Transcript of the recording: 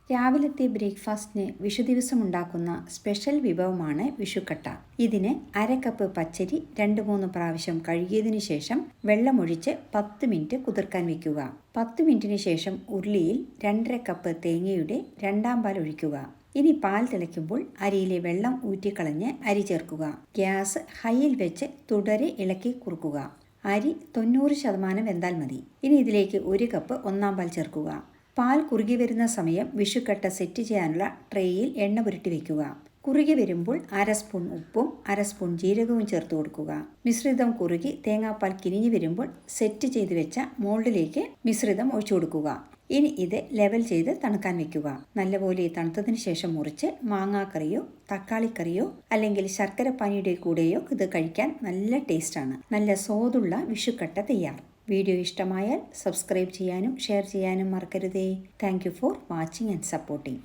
രാവിലത്തെ ബ്രേക്ക്ഫാസ്റ്റിന് വിഷുദിവസം ഉണ്ടാക്കുന്ന സ്പെഷ്യൽ വിഭവമാണ് വിഷുക്കട്ട. ഇതിന് അര കപ്പ് പച്ചരി 2-3 പ്രാവശ്യം കഴുകിയതിനു ശേഷം വെള്ളമൊഴിച്ച് 10 മിനിറ്റ് കുതിർക്കാൻ വെക്കുക. 10 മിനിറ്റിന് ശേഷം ഉരുളിയിൽ 2.5 കപ്പ് തേങ്ങയുടെ 2-ാം പാൽ ഒഴിക്കുക. ഇനി പാൽ തിളയ്ക്കുമ്പോൾ അരിയിലെ വെള്ളം ഊറ്റിക്കളഞ്ഞ് അരി ചേർക്കുക. ഗ്യാസ് ഹൈയിൽ വെച്ച് തുടരെ ഇളക്കി കുറുക്കുക. അരി 90% വെന്താൽ മതി. ഇനി ഇതിലേക്ക് 1 കപ്പ് 1-ാം പാൽ ചേർക്കുക. പാൽ കുറുകി വരുന്ന സമയം വിഷുക്കട്ട സെറ്റ് ചെയ്യാനുള്ള ട്രേയിൽ എണ്ണ പുരട്ടി വയ്ക്കുക. കുറുകി വരുമ്പോൾ 1/2 സ്പൂൺ ഉപ്പും 1/2 സ്പൂൺ ജീരകവും ചേർത്ത് കൊടുക്കുക. മിശ്രിതം കുറുകി തേങ്ങാപ്പാൽ കിനിഞ്ഞു വരുമ്പോൾ സെറ്റ് ചെയ്ത് വെച്ച മോൾഡിലേക്ക് മിശ്രിതം ഒഴിച്ചു കൊടുക്കുക. ഇനി ഇത് ലെവൽ ചെയ്ത് തണുക്കാൻ വെക്കുക. നല്ലപോലെ തണുത്തതിന് ശേഷം മുറിച്ച് മാങ്ങാക്കറിയോ തക്കാളിക്കറിയോ അല്ലെങ്കിൽ ശർക്കരപ്പാനിയുടെ കൂടെയോ ഇത് കഴിക്കാൻ നല്ല ടേസ്റ്റാണ്. നല്ല സ്വാദുള്ള വിഷുക്കട്ട തയ്യാർ. വീഡിയോ ഇഷ്ടമായാൽ സബ്സ്ക്രൈബ് ചെയ്യാനും ഷെയർ ചെയ്യാനും മറക്കരുതേ. Thank you for watching and supporting.